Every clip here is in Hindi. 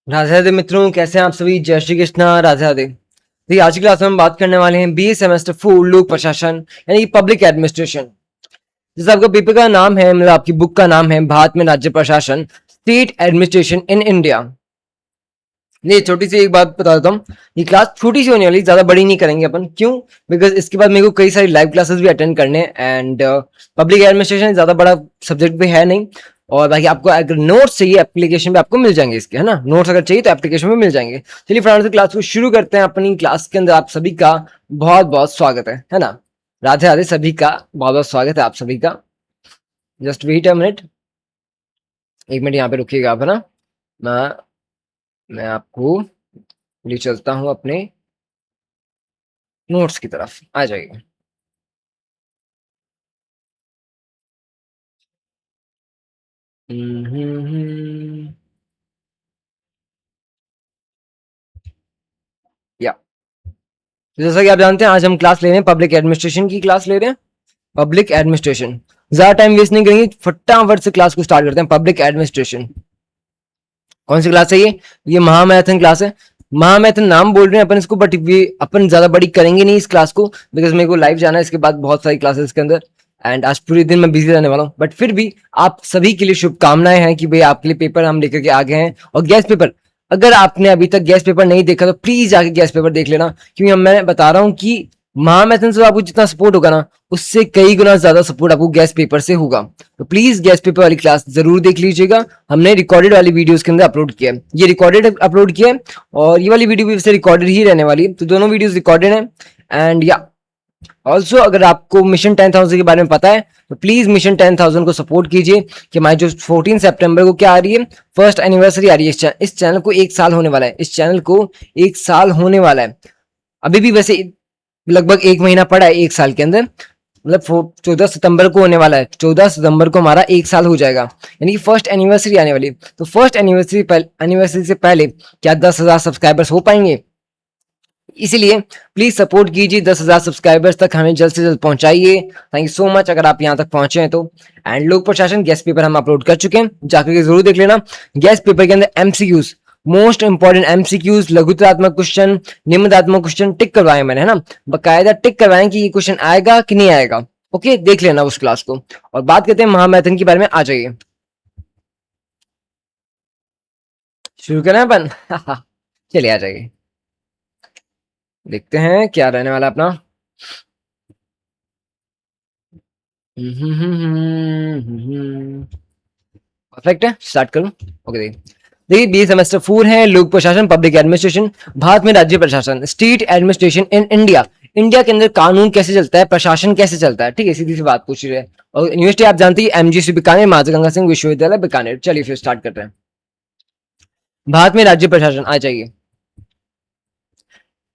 राधे राधे मित्रों, कैसे हैं आप सभी। जय श्री कृष्णा, राधे राधे। देखिए, आज की क्लास में हम बात करने वाले हैं बीए सेमेस्टर 4 लोक प्रशासन यानी कि पब्लिक एडमिनिस्ट्रेशन। जैसे आपका पेपर का नाम है, मतलब आपकी बुक का नाम है भारत में राज्य प्रशासन, स्टेट एडमिनिस्ट्रेशन इन इंडिया। ये छोटी सी एक बात बता देता हूँ, ये क्लास छोटी सी होने वाली, ज्यादा बड़ी नहीं करेंगे अपन। क्यों? बिकॉज इसके बाद मेरे को कई सारी लाइव क्लासेस भी अटेंड करने हैं एंड पब्लिक एडमिनिस्ट्रेशन ज्यादा बड़ा सब्जेक्ट भी है नहीं। और बाकी आपको अगर नोट्स चाहिए एप्लीकेशन पे आपको मिल जाएंगे इसके, है ना। नोट्स अगर चाहिए तो एप्लीकेशन में मिल जाएंगे। चलिए फटाफट से क्लास को शुरू करते हैं। अपनी क्लास के अंदर आप सभी का बहुत बहुत स्वागत है ना। राधे राधे, सभी का बहुत बहुत स्वागत है आप सभी का। जस्ट वेट अ मिनट, एक मिनट यहाँ पे रुकिएगा आप, है ना। मैं आपको ले चलता हूँ अपने नोट्स की तरफ, आ जाइए। या तो जैसा कि आप जानते हैं, आज हम क्लास ले रहे हैं पब्लिक एडमिनिस्ट्रेशन की क्लास ले रहे हैं। पब्लिक एडमिनिस्ट्रेशन, ज्यादा टाइम वेस्ट नहीं करेंगे, फटाफट से क्लास को स्टार्ट करते हैं। पब्लिक एडमिनिस्ट्रेशन कौन सी क्लास है ये महामैथन क्लास है। महामैथन नाम बोल रहे हैं अपन इसको, बट ये अपन ज्यादा बड़ी करेंगे नहीं इस क्लास को, बिकॉज मेरे को लाइव जाना है इसके बाद बहुत सारी क्लासेस के अंदर। एंड आज पूरे दिन मैं बिजी रहने वाला हूँ, बट फिर भी आप सभी के लिए शुभकामनाएं हैं कि भाई आपके लिए पेपर हम लेकर के आ गए हैं। और गैस पेपर, अगर आपने अभी तक गैस पेपर नहीं देखा तो प्लीज जाके गैस पेपर देख लेना, क्योंकि मैं बता रहा हूँ कि महामैथन से आपको जितना सपोर्ट होगा ना, उससे कई गुना ज्यादा सपोर्ट आपको गैस पेपर से होगा। तो प्लीज गैस पेपर वाली क्लास जरूर देख लीजिएगा। हमने रिकॉर्डेड वाली वीडियोस के अंदर अपलोड किया है, ये रिकॉर्डेड अपलोड किया है और ये वाली वीडियो भी वैसे रिकॉर्डेड ही रहने वाली है, तो दोनों वीडियोस रिकॉर्डेड हैं। एंड या ऑल्सो अगर आपको मिशन 10,000 के बारे में पता है तो प्लीज मिशन 10,000 को सपोर्ट कीजिए कि हमारी जो 14 सितंबर को क्या आ रही है, फर्स्ट एनिवर्सरी आ रही है। इस चैनल को 1 साल होने वाला है, इस चैनल को 1 साल होने वाला है। अभी भी वैसे लगभग 1 महीना पड़ा है 1 साल के अंदर, मतलब 14 सितंबर को होने वाला है। 14 सितंबर को हमारा 1 साल हो जाएगा, यानी कि फर्स्ट एनिवर्सरी आने वाली है। तो फर्स्ट एनिवर्सरी से पहले क्या 10,000 सब्सक्राइबर्स हो पाएंगे? इसीलिए प्लीज सपोर्ट कीजिए, 10,000 सब्सक्राइबर्स तक हमें जल्द से जल्द पहुंचाइए। थैंक यू सो मच अगर आप यहाँ तक पहुंचे हैं तो। एंड लोक प्रशासन गेस्ट पेपर हम अपलोड कर चुके हैं, जाकर के जरूर देख लेना। गेस्ट पेपर के अंदर एमसीक्यूज, मोस्ट इंपॉर्टेंट एमसीक्यूज, लघुत्तरात्मक क्वेश्चन, निम्नात्मक क्वेश्चन टिक करवाए मैंने, है ना। बकायदा टिक करवाएं कि ये क्वेश्चन आएगा कि नहीं आएगा। ओके, देख लेना उस क्लास को। और बात करते हैं महामैथन के बारे में, आ जाइए। शुरू करें अपन? चलिए आ जाइए, देखते हैं क्या रहने वाला अपना। परफेक्ट है, स्टार्ट करूं? ओके, देखिए बी सेमेस्टर 4 है लोक प्रशासन पब्लिक एडमिनिस्ट्रेशन, भारत में राज्य प्रशासन, state administration in India. India के अंदर कानून कैसे चलता है, प्रशासन कैसे चलता है, ठीक है, सीधी सी बात पूछ रही है। और यूनिवर्सिटी आप जानती है एमजीसी बीकानेर, महात्मा गंगा सिंह विश्वविद्यालय बीकानेर। चलिए फिर स्टार्ट करते हैं। भारत में राज्य प्रशासन, आ जाइए।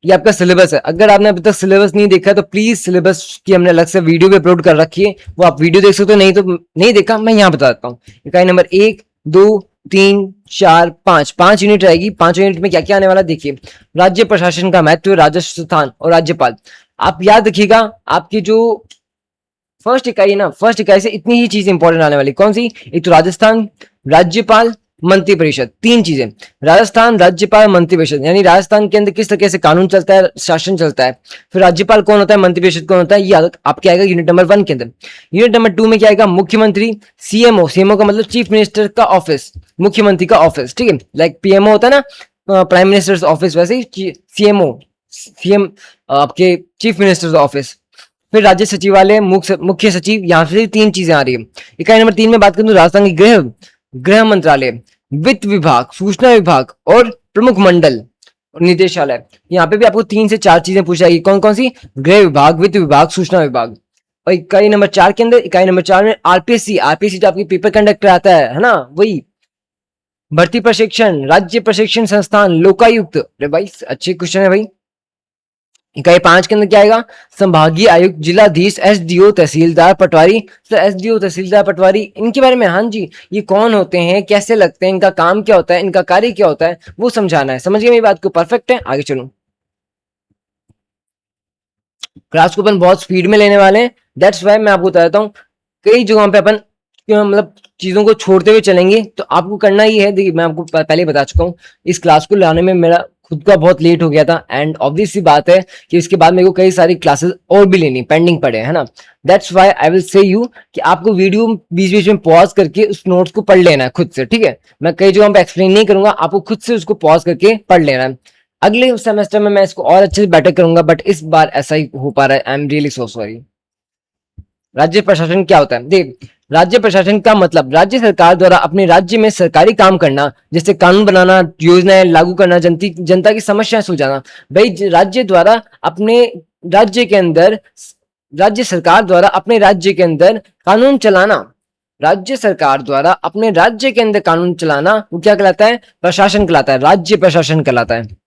ये आपका सिलेबस है। अगर आपने अभी तक सिलेबस नहीं देखा तो प्लीज सिलेबस की हमने अलग से वीडियो भी अपलोड कर रखी है, वो आप वीडियो देख सकते हो। नहीं तो नहीं देखा, मैं यहाँ बता देता हूँ। इकाई नंबर 1, 2, 3, 4, 5, 5 यूनिट रहेगी। 5 यूनिट में क्या क्या आने वाला देखिए। राज्य प्रशासन का महत्व, राजस्व स्थान और राज्यपाल। आप याद रखिएगा, आपकी जो फर्स्ट इकाई है ना, फर्स्ट इकाई से इतनी ही चीज इंपॉर्टेंट आने वाली। कौन सी? एक तो राजस्थान, राज्यपाल, मंत्री परिषद, तीन चीजें। राजस्थान, राज्यपाल, मंत्री परिषद, यानी राजस्थान के अंदर किस तरीके से कानून चलता है, शासन चलता है। फिर राज्यपाल कौन होता है, मंत्री परिषद कौन होता है, ये आपके आएगा यूनिट नंबर 1 के अंदर। यूनिट नंबर 2 में क्या आएगा, मुख्यमंत्री, सीएमओ। सीएमओ का मतलब चीफ मिनिस्टर का ऑफिस, मुख्यमंत्री का ऑफिस, ठीक है। लाइक पीएमओ होता है ना, प्राइम मिनिस्टर ऑफिस, वैसे ही सीएमओ, सीएम आपके चीफ मिनिस्टर ऑफिस। फिर राज्य सचिवालय, मुख्य सचिव, यहाँ से 3 चीजें आ रही है। इकाई नंबर 3 में बात करूं तो राजस्थान की गृह मंत्रालय, वित्त विभाग, सूचना विभाग और प्रमुख मंडल और निदेशालय। यहाँ पे भी आपको 3 से 4 चीजें पूछ जाएगी। कौन कौन सी? गृह विभाग, वित्त विभाग, सूचना विभाग। और इकाई नंबर 4 के अंदर, इकाई नंबर 4 में आरपीएससी, आरपीएससी जो आपकी पेपर कंडक्टर आता है ना, वही। भर्ती प्रशिक्षण, राज्य प्रशिक्षण संस्थान, लोकायुक्त। अरे भाई अच्छे क्वेश्चन है भाई। इकाई 5 के अंदर क्या आएगा, संभागीय आयुक्त, जिलाधीश, एसडीओ, तहसीलदार, पटवारी। तो एसडीओ, तहसीलदार, पटवारी, इनके बारे में, हाँ जी, ये कौन होते हैं, कैसे लगते हैं, इनका काम क्या होता है, इनका कार्य क्या होता है, वो समझाना है। समझ गए मेरी बात को? परफेक्ट है, आगे चलो। क्लास को अपन बहुत स्पीड में लेने वाले हैं, दैट्स वाई मैं आपको बता देता हूँ। कई जगहों पे अपन मतलब चीजों को छोड़ते हुए चलेंगे तो आपको करना ही है। देखिए मैं आपको पहले ही बता चुका हूँ, इस क्लास को लाने में मेरा खुद का बहुत लेट हो गया था, एंड ऑब्वियस सी बात है कि इसके बाद मेरे को कई सारी क्लासेस और भी लेनी पेंडिंग पड़े है ना। That's why I will say you कि आपको वीडियो बीच बीच में पॉज करके उस नोट्स को पढ़ लेना है खुद से, ठीक है। मैं कई जगहों पे एक्सप्लेन नहीं करूंगा, आपको खुद से उसको पॉज करके पढ़ लेना है। अगले सेमेस्टर में मैं इसको और अच्छे से बेटर करूंगा, बट इस बार ऐसा ही हो पा रहा है। I am really so sorry. राज्य प्रशासन क्या होता है? देख, राज्य प्रशासन का मतलब राज्य सरकार द्वारा अपने राज्य में सरकारी काम करना, जैसे कानून बनाना, योजनाएं लागू करना, जनता की समस्याएं सुलझाना। भाई राज्य द्वारा अपने राज्य के अंदर, राज्य सरकार द्वारा अपने राज्य के अंदर कानून चलाना, राज्य सरकार द्वारा अपने राज्य के अंदर कानून चलाना, वो क्या कहलाता है? प्रशासन कहलाता है, राज्य प्रशासन कहलाता है।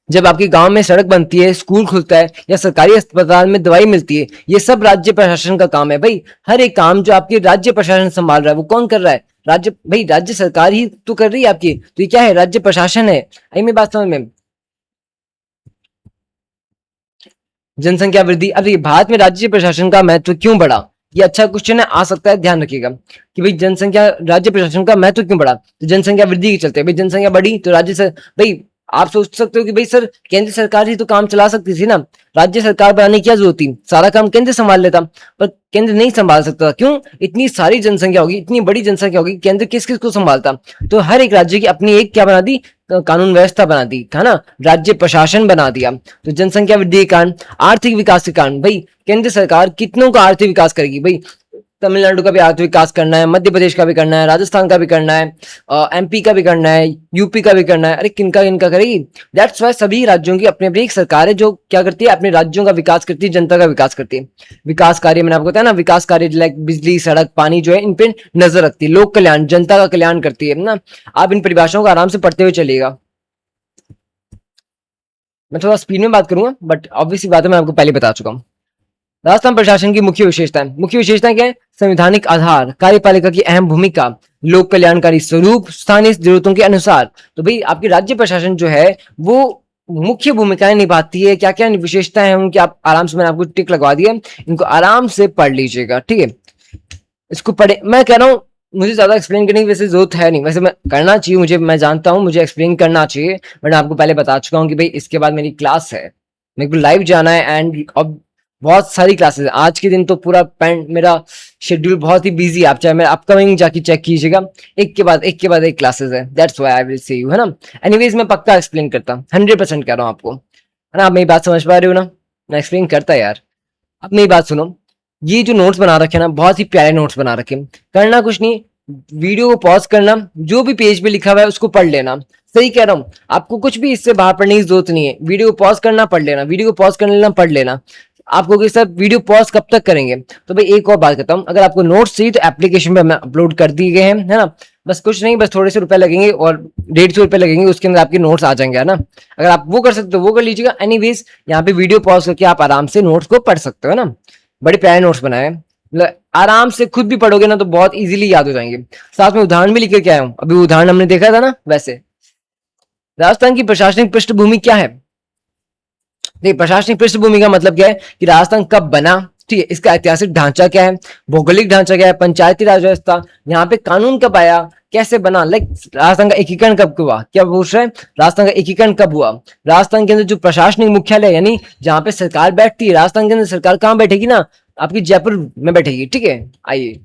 जब आपके गांव में सड़क बनती है, स्कूल खुलता है, या सरकारी अस्पताल में दवाई मिलती है, ये सब राज्य प्रशासन का काम है। भाई हर एक काम जो आपके राज्य प्रशासन संभाल रहा है वो कौन कर रहा है? राज्य, भाई राज्य सरकार ही तो कर रही है आपकी, तो ये क्या है? राज्य प्रशासन है। आई मेरी बात समझ में? जनसंख्या वृद्धि, अब ये भारत में राज्य प्रशासन का महत्व क्यों बढ़ा? ये अच्छा क्वेश्चन है, आ सकता है, ध्यान रखिएगा कि भाई जनसंख्या, राज्य प्रशासन का महत्व क्यों बढ़ा? तो जनसंख्या वृद्धि के चलते। भाई जनसंख्या बढ़ी तो राज्य से, भाई आप सोच सकते हो कि भाई सर केंद्र सरकार ही तो काम चला सकती थी ना, राज्य सरकार बनाने की क्या जरूरत थी, सारा काम केंद्र संभाल लेता। पर केंद्र नहीं संभाल सकता, क्यों? इतनी सारी जनसंख्या होगी, इतनी बड़ी जनसंख्या होगी, केंद्र किस किस को संभालता? तो हर एक राज्य की अपनी एक क्या बना दी? कानून व्यवस्था बना दी, है ना, राज्य प्रशासन बना दिया। तो जनसंख्या वृद्धि के कारण, आर्थिक विकास के कारण, भाई केंद्र सरकार कितनों का आर्थिक विकास करेगी? भाई तमिलनाडु का भी आर्थिक विकास करना है, मध्य प्रदेश का भी करना है, राजस्थान का भी करना है, एमपी का भी करना है, यूपी का भी करना है। अरे किनका किनका करेगी? दैट्स वाई सभी राज्यों की अपनी अपनी एक सरकार है जो क्या करती है? अपने राज्यों का विकास करती है, जनता का विकास करती है। विकास कार्य मैंने आपको बताया ना, विकास कार्य लाइक बिजली, सड़क, पानी जो है, इन पे नजर रखती है। लोक कल्याण, जनता का कल्याण करती है ना। आप इन परिभाषाओं को आराम से पढ़ते हुए चलिएगा। मैं थोड़ा स्पीड में बात करूंगा, बट ऑब्वियसली बात है, मैं आपको पहले बता चुका हूँ। राजस्थान प्रशासन की मुख्य विशेषताएं, मुख्य विशेषताएं क्या है? संवैधानिक आधार, कार्यपालिका की अहम भूमिका, लोक कल्याणकारी स्वरूप, स्थानीय जरूरतों के अनुसार। तो भाई आपकी राज्य प्रशासन जो है वो मुख्य भूमिकाएं निभाती है। क्या क्या विशेषताएं हैं उनकी, आप आराम से, मैंने आपको टिक लगवा दिया, इनको आराम से पढ़ लीजिएगा, ठीक है। इसको पढ़े, मैं कह रहा हूँ मुझे ज्यादा एक्सप्लेन करने की वैसे जरूरत है नहीं, वैसे मैं करना चाहिए, मुझे, मैं जानता हूँ मुझे एक्सप्लेन करना चाहिए, बट आपको पहले बता चुका हूँ कि भाई इसके बाद मेरी क्लास है, मेरे को लाइव जाना है, एंड अब बहुत सारी क्लासेस है। आज के दिन तो पूरा मेरा शेड्यूल बहुत ही बिजी है, आप चाहे मेरा अपकमिंग जाके चेक कीजिएगा, एक के बाद एक क्लासेस है। That's why I will say you, है ना। एनीवेज मैं पक्का एक्सप्लेन करता, 100% कह रहा हूँ आपको, है ना। आप मेरी बात समझ पा रहे हो ना? मैं एक्सप्लेन करता यार। अब मेरी बात सुनो, ये जो नोट्स बना रखे ना, बहुत ही प्यारे नोट्स बना रखे। करना कुछ नहीं, वीडियो को पॉज करना, जो भी पेज पे लिखा हुआ है उसको पढ़ लेना। सही कह रहा हूँ, आपको कुछ भी इससे बाहर पढ़ने की जरूरत नहीं है। वीडियो को पॉज करना, पढ़ लेना, वीडियो को पॉज कर लेना, पढ़ लेना। आपको कि सर वीडियो पॉज कब तक करेंगे? तो भाई एक और बात करता हूँ, अगर आपको नोट्स चाहिए तो एप्लीकेशन पे मैं अपलोड कर दिए गए हैं, है ना। बस कुछ नहीं, बस थोड़े से रुपए लगेंगे और 150 रुपए लगेंगे, उसके अंदर आपके नोट्स आ जाएंगे, है ना। अगर आप वो कर सकते हो वो कर लीजिएगा। एनीवेज यहाँ पे वीडियो पॉज करके आप आराम से नोट्स को पढ़ सकते हो, है ना। बड़े प्यारे नोट्स बनाए हैं, मतलब आराम से खुद भी पढ़ोगे ना तो बहुत इजीली याद हो जाएंगे। साथ में उदाहरण भी लेकर के आया हूँ, अभी उदाहरण हमने देखा था ना। वैसे राजस्थान की प्रशासनिक पृष्ठभूमि क्या है? देखिए प्रशासनिक पृष्ठभूमि का मतलब क्या है कि राजस्थान कब बना, ठीक है, इसका ऐतिहासिक ढांचा क्या है, भौगोलिक ढांचा क्या है, पंचायती राज व्यवस्था, यहाँ पे कानून कब आया, कैसे बना, लाइक राजस्थान का एकीकरण कब हुआ, क्या पूछ रहे हैं, राजस्थान का एकीकरण कब हुआ, राजस्थान के अंदर जो प्रशासनिक मुख्यालय यानी जहाँ पे सरकार बैठती है, राजस्थान के अंदर सरकार कहाँ बैठेगी ना, आपकी जयपुर में बैठेगी, ठीक है। आइए,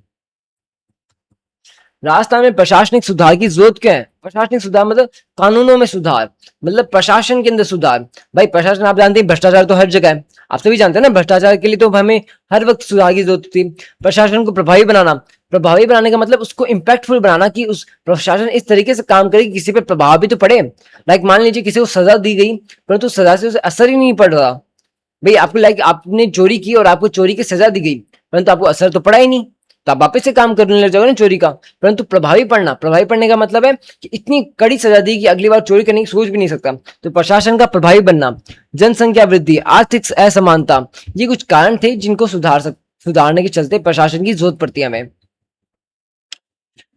राजस्थान में प्रशासनिक सुधार की जरूरत क्या है? प्रशासनिक सुधार मतलब कानूनों में सुधार, मतलब प्रशासन के अंदर सुधार। भाई प्रशासन, आप जानते हैं भ्रष्टाचार तो हर जगह है, आप सभी जानते हैं ना, भ्रष्टाचार के लिए तो हमें हर वक्त सुधार की जरूरत थी। प्रशासन को प्रभावी बनाना, प्रभावी बनाने का मतलब उसको इम्पैक्टफुल बनाना, कि उस प्रशासन इस तरीके से काम करे कि किसी पे प्रभाव भी तो पड़े। लाइक मान लीजिए किसी को सजा दी गई, परंतु सजा से उसे असर ही नहीं पड़ रहा। भाई आपको, लाइक आपने चोरी की और आपको चोरी की सजा दी गई, परंतु आपको असर तो पड़ा ही नहीं, तो आप वापस से काम करने लग जाओगे ना चोरी का। परंतु प्रभावी पड़ना, प्रभावी पड़ने का मतलब है कि इतनी कड़ी सजा दी कि अगली बार चोरी करने की सोच भी नहीं सकता। तो प्रशासन का प्रभावी बनना, जनसंख्या वृद्धि, आर्थिक असमानता, ये कुछ कारण थे जिनको सुधारने के चलते प्रशासन की जरूरत पड़ती है हमें।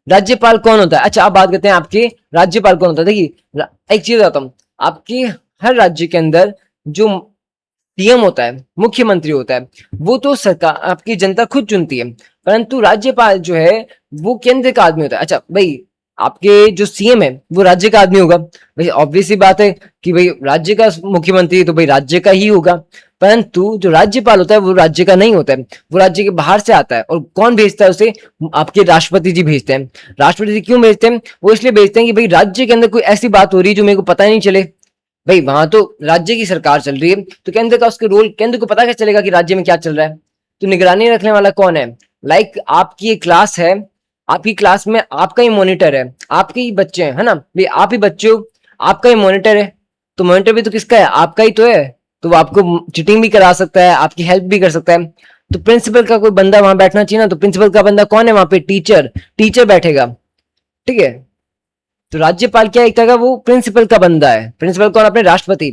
राज्यपाल कौन होता है? अच्छा आप बात करते हैं आपके राज्यपाल कौन होता है। देखिए एक चीज बताता हूँ, आपके हर राज्य के अंदर जो सीएम होता है, मुख्यमंत्री होता है, वो तो सरकार आपकी जनता खुद चुनती है, परंतु राज्यपाल जो है वो केंद्र का आदमी होता है। अच्छा भाई, आपके जो सीएम है वो राज्य का आदमी होगा, भाई ऑब्वियस सी बात है कि भाई राज्य का मुख्यमंत्री तो भाई राज्य का ही होगा, परंतु जो राज्यपाल होता है वो राज्य का नहीं होता है, वो राज्य के बाहर से आता है। और कौन भेजता है उसे? आपके राष्ट्रपति जी भेजते हैं। राष्ट्रपति जी क्यों भेजते हैं? वो इसलिए भेजते हैं कि भाई राज्य के अंदर कोई ऐसी बात हो रही है जो मेरे को पता ही नहीं चले। भाई वहां तो राज्य की सरकार चल रही है, तो केंद्र का उसके रोल, केंद्र को पता कैसे चलेगा कि राज्य में क्या चल रहा है? तो निगरानी रखने वाला कौन है? लाइक आपकी एक क्लास है, आपकी क्लास में आपका ही मॉनिटर है, आपके ही बच्चे हैं, है ना भाई, आप ही बच्चे हो, आपका ही मॉनिटर है, तो मॉनिटर भी तो किसका है? आपका ही तो है। तो वो आपको चीटिंग भी करा सकता है, आपकी हेल्प भी कर सकता है। तो प्रिंसिपल का कोई बंदा वहां बैठना चाहिए ना, तो प्रिंसिपल का बंदा कौन है वहां पे? टीचर, टीचर बैठेगा, ठीक है। तो राज्यपाल क्या एक तरह का वो प्रिंसिपल का बंदा है। प्रिंसिपल कौन? अपने राष्ट्रपति,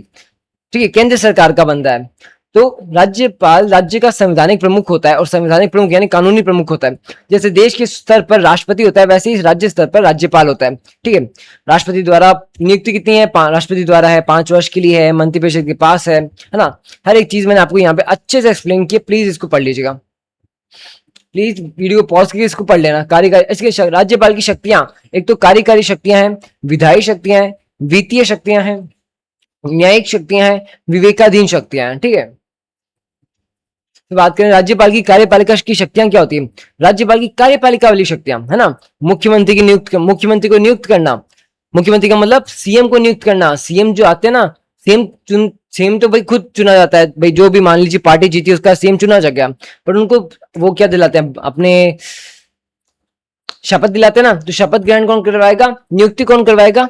ठीक है, केंद्र सरकार का बंदा है। तो राज्यपाल राज्य का संवैधानिक प्रमुख होता है, और संवैधानिक प्रमुख यानी कानूनी प्रमुख होता है। जैसे देश के स्तर पर राष्ट्रपति होता है, वैसे ही राज्य स्तर पर राज्यपाल होता है, ठीक है। राष्ट्रपति द्वारा नियुक्ति कितनी है? राष्ट्रपति द्वारा है 5 वर्ष के लिए है, मंत्रिपरिषद के पास है ना। हर एक चीज मैंने आपको यहाँ पे अच्छे से एक्सप्लेन किया, प्लीज इसको पढ़ लीजिएगा। प्लीज वीडियो को पॉज करके इसको पढ़ लेना। कार्यकारी, इसके राज्यपाल की शक्तियां, एक तो कार्यकारी शक्तियां हैं, विधायी शक्तियां हैं, वित्तीय शक्तियां हैं, न्यायिक शक्तियां हैं, विवेकाधीन शक्तियां हैं, ठीक है। तो बात करें राज्यपाल की कार्यपालिका की शक्तियां क्या होती है? राज्यपाल की कार्यपालिका वाली शक्तियां, है ना, मुख्यमंत्री को नियुक्त करना, मुख्यमंत्री का मतलब सीएम को नियुक्त करना। सीएम जो आते हैं ना, सीएम तो भाई खुद चुना जाता है भाई, जो भी मान लीजिए पार्टी जीती उसका सीएम चुना जा गया, पर उनको वो क्या दिलाते हैं? अपने शपथ दिलाते हैं ना, तो शपथ ग्रहण कौन करवाएगा? नियुक्ति कौन करवाएगा?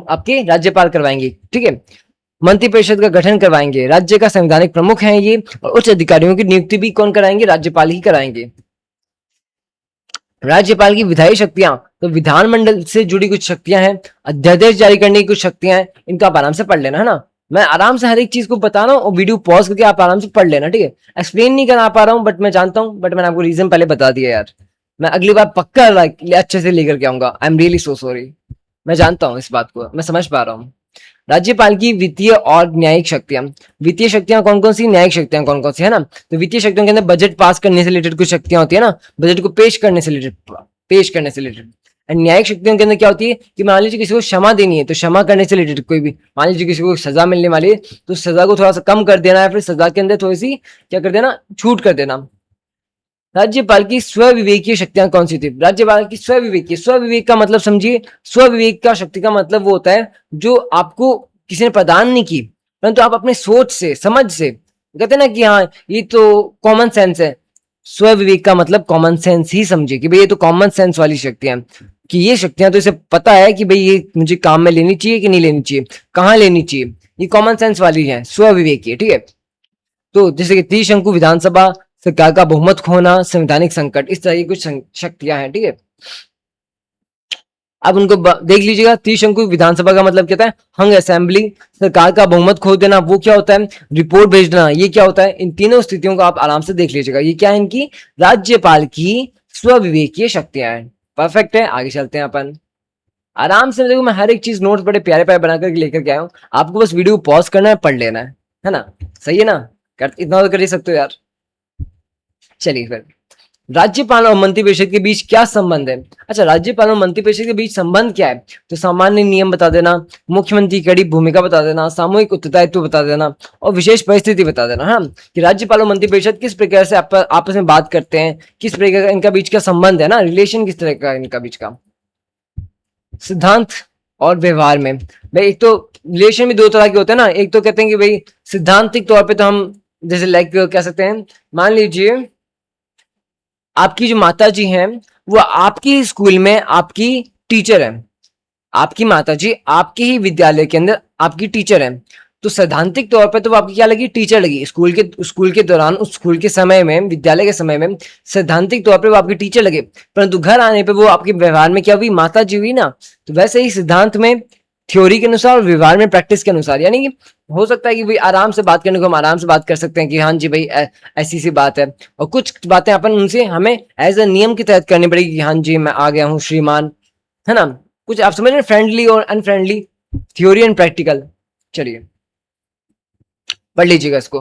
आपके राज्यपाल करवाएंगे, ठीक है। मंत्रिपरिषद का गठन करवाएंगे, राज्य का संवैधानिक प्रमुख है ये, और उच्च अधिकारियों की नियुक्ति भी कौन कराएंगे? राज्यपाल ही कराएंगे। राज्यपाल की विधायी शक्तियां, तो विधानमंडल से जुड़ी कुछ शक्तियां हैं, अध्यादेश जारी करने की कुछ शक्तियां हैं, इनका आप आराम से पढ़ लेना, है ना। मैं आराम से हर एक चीज को बता रहा हूँ, और वीडियो पॉज करके आप आराम से पढ़ लेना, ठीक है। एक्सप्लेन नहीं करा पा रहा हूँ, बट मैं जानता हूँ, बट मैंने आपको रीजन पहले बता दिया यार। मैं अगली बार पक्का अच्छे से लेकर के आऊंगा। I am really so sorry. मैं जानता हूँ इस बात को, मैं समझ पा रहा हूँ। राज्यपाल की वित्तीय और न्यायिक शक्तियां, वित्तीय शक्तियां कौन कौन सी, न्यायिक शक्तियां कौन कौन सी, है ना। तो वित्तीय शक्तियों के अंदर बजट पास करने से रिलेटेड कुछ शक्तियां होती है ना, बजट को पेश करने से रिलेटेड। एंड न्यायिक शक्तियों के अंदर क्या होती है कि मान लीजिए किसी को क्षमा देनी है, तो क्षमा करने से रिलेटेड, कोई भी मान लीजिए किसी को सजा मिलने वाली है, तो सजा को थोड़ा सा कम कर देना, या फिर सजा के अंदर थोड़ी सी क्या कर देना, छूट कर देना। राज्यपाल की स्वविवेकीय शक्तियां कौन सी थी? राज्यपाल की स्वविवेकीय, स्वविवेक का मतलब समझिए, स्वविवेक का शक्ति का मतलब वो होता है जो आपको किसी ने प्रदान नहीं की, परंतु आप अपने सोच से, समझ से कहते हैं ना कि हाँ ये तो कॉमन सेंस है। स्वविवेक का मतलब कॉमन सेंस ही समझिए कि भाई ये तो कॉमन सेंस वाली शक्तियां, कि ये शक्तियां तो इसे पता है कि भाई ये मुझे काम में लेनी चाहिए कि नहीं लेनी चाहिए, कहाँ लेनी चाहिए, ये कॉमन सेंस वाली है, स्वविवेकीय, ठीक है। तो जैसे कि त्रिशंकु विधानसभा, सरकार का बहुमत खोना, संवैधानिक संकट, इस तरह की कुछ शक्तियां हैं, ठीक है। अब उनको देख लीजिएगा। त्रिशंकु विधानसभा का मतलब क्या होता है? हंग असेंबली। सरकार का बहुमत खो देना, वो क्या होता है? रिपोर्ट भेजना, ये क्या होता है? इन तीनों स्थितियों को आप आराम से देख लीजिएगा। ये क्या है? इनकी राज्यपाल की स्वविवेकीय शक्तियां हैं। परफेक्ट है, आगे चलते हैं अपन आराम से। देखो मैं हर एक चीज नोट्स बड़े प्यारे प्यारे बनाकर लेकर के आया हूँ, आपको बस वीडियो पॉज करना है, पढ़ लेना है ना। सही है ना? इतना तो कर ही सकते हो यार। चलिए फिर, राज्यपाल और मंत्रिपरिषद के बीच क्या संबंध है? अच्छा, राज्यपाल और मंत्रिपरिषद के बीच संबंध क्या है? तो सामान्य नियम बता देना, मुख्यमंत्री की कड़ी भूमिका बता देना, सामूहिक उत्तरदायित्व बता देना, और विशेष परिस्थिति बता देना। हाँ, कि राज्यपाल और मंत्रिपरिषद किस प्रकार से आपस में बात करते हैं, किस प्रकार का इनका बीच का संबंध है ना, रिलेशन किस तरह का इनका बीच का। सिद्धांत और व्यवहार में भाई, एक तो रिलेशन भी दो तरह के होते हैं ना। एक तो कहते हैं कि भाई सिद्धांतिक तौर पे तो हम जैसे लाइक कह सकते हैं, मान लीजिए आपकी जो माता जी हैं वो आपकी स्कूल में आपकी टीचर है, आपकी माता जी आपके ही विद्यालय के अंदर आपकी टीचर है, तो सैद्धांतिक तौर पर तो वो आपकी क्या लगी? टीचर लगी। स्कूल के दौरान, उस स्कूल के समय में, विद्यालय के समय में सैद्धांतिक तौर पर वो आपकी टीचर लगे, परंतु घर आने पर वो आपके व्यवहार में क्या हुई? माता जी हुई ना। तो वैसे ही सिद्धांत में, थ्योरी के अनुसार, और व्यवहार में, प्रैक्टिस के अनुसार, यानी कि हो सकता है कि भाई आराम से बात करने को हम आराम से बात कर सकते हैं कि हाँ जी भाई ऐसी सी बात है, और कुछ बातें अपन उनसे हमें एज अ नियम के तहत करनी पड़ेगी कि हाँ जी मैं आ गया हूँ श्रीमान, है ना। कुछ आप समझ रहे हैं, फ्रेंडली और अनफ्रेंडली, थ्योरी एंड प्रैक्टिकल। चलिए पढ़ लीजिएगा इसको।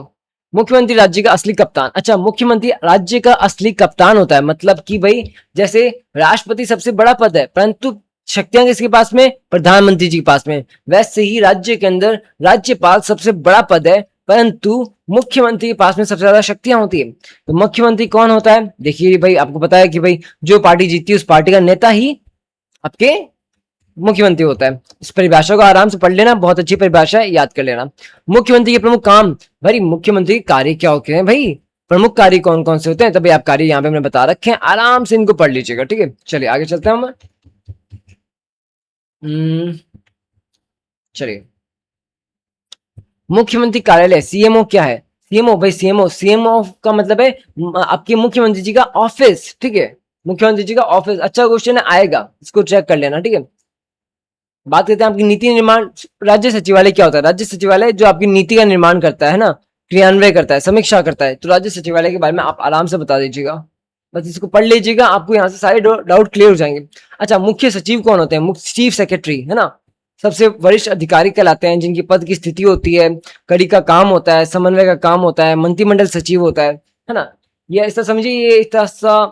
मुख्यमंत्री राज्य का असली कप्तान। अच्छा, मुख्यमंत्री राज्य का असली कप्तान होता है, मतलब कि भाई जैसे राष्ट्रपति सबसे बड़ा पद है, परंतु शक्तियां किसके पास में, प्रधानमंत्री जी के पास में, वैसे ही राज्य के अंदर राज्यपाल सबसे बड़ा पद है, परंतु मुख्यमंत्री के पास में सबसे ज्यादा शक्तियां होती है। तो मुख्यमंत्री कौन होता है, देखिए भाई आपको पता है कि भाई जो पार्टी जीतती है उस पार्टी का नेता ही आपके मुख्यमंत्री होता है। इस परिभाषा को आराम से पढ़ लेना, बहुत अच्छी परिभाषा है, याद कर लेना। मुख्यमंत्री के प्रमुख काम, भाई मुख्यमंत्री के कार्य क्या होते हैं, भाई प्रमुख कार्य कौन कौन से होते हैं, तभी आप कार्य यहाँ पे मैंने बता रखे हैं, आराम से इनको पढ़ लीजिएगा, ठीक है। चलिए आगे चलते हैं हम। चलिए, मुख्यमंत्री कार्यालय सीएमओ क्या है, सीएमओ भाई सीएमओ का मतलब है आपके मुख्यमंत्री जी का ऑफिस, ठीक है। मुख्यमंत्री जी का ऑफिस, अच्छा क्वेश्चन है, आएगा, इसको चेक कर लेना, ठीक है। बात करते हैं आपकी नीति निर्माण। राज्य सचिवालय क्या होता है, राज्य सचिवालय जो आपकी नीति का निर्माण करता है ना, क्रियान्वय करता है, समीक्षा करता है, तो राज्य सचिवालय के बारे में आप आराम से बता दीजिएगा, बस इसको पढ़ लीजिएगा, आपको यहाँ से सारे डाउट क्लियर हो जाएंगे। अच्छा, मुख्य सचिव कौन होते हैं, मुख्य चीफ सेक्रेटरी है ना, सबसे वरिष्ठ अधिकारी कहलाते हैं, जिनकी पद की स्थिति होती है, कड़ी का काम होता है, समन्वय का काम होता है, मंत्रिमंडल सचिव होता है ना। ये ऐसा समझिए, ये इस तरह सा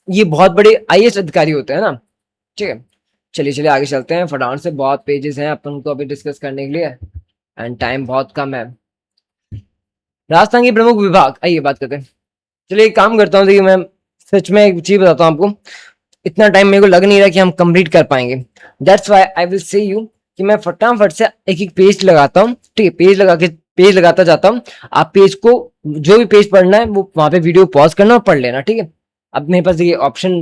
ये बहुत बड़े आईएएस अधिकारी होते हैं ना, ठीक है। चलिए चलिए आगे चलते हैं, फटाफट से, बहुत पेजेस हैं अपन को अभी डिस्कस करने के लिए एंड टाइम बहुत कम है। राजस्थान के प्रमुख विभाग, आइए बात करते हैं। चलिए एक काम करता हूँ, देखिए मैं सच में एक चीज बताता हूँ आपको, इतना टाइम मेरे को लग नहीं रहा कि हम कंप्लीट कर पाएंगे, that's why I will say you कि मैं फटाफट से एक एक पेज लगाता हूँ, ठीक है। पेज लगाता जाता हूँ, आप पेज को जो भी पेज पढ़ना है वो वहां पे वीडियो पॉज करना और पढ़ लेना, ठीक है। अब मेरे पास ये ऑप्शन,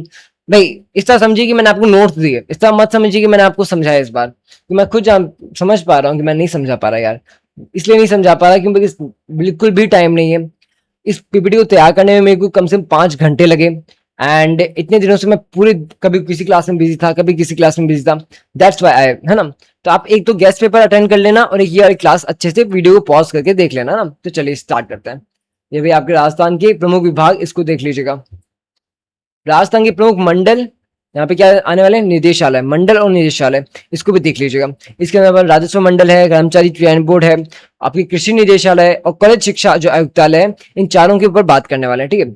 भाई इस तरह समझिए कि मैंने आपको नोट्स दिए, इस तरह मत समझिए कि मैंने आपको समझाया इस बार, कि मैं खुद समझ पा रहा हूँ कि मैं नहीं समझा पा रहा यार, इसलिए नहीं समझा पा रहा क्योंकि बिल्कुल भी टाइम नहीं है। इस पीपीटी को तैयार करने में मेरे को कम से कम 5 घंटे लगे, एंड इतने दिनों से मैं पूरे कभी किसी क्लास में बिजी था, कभी किसी क्लास में बिजी था, दैट्स व्हाई आई, है ना। तो आप एक तो गेस्ट पेपर अटेंड कर लेना और एक ये वाली क्लास अच्छे से वीडियो को पॉज करके देख लेना ना। तो चलिए स्टार्ट करते हैं। ये भी आपके राजस्थान के प्रमुख विभाग, इसको देख लीजिएगा। राजस्थान के प्रमुख मंडल, यहाँ पे क्या आने वाले हैं, निदेशालय, मंडल और निदेशालय, इसको भी देख लीजिएगा। इसके अंदर राजस्व मंडल है, कर्मचारी चयन बोर्ड है, आपकी कृषि निदेशालय और कॉलेज शिक्षा जो आयुक्तालय है, इन चारों के ऊपर बात करने वाले हैं, ठीक है।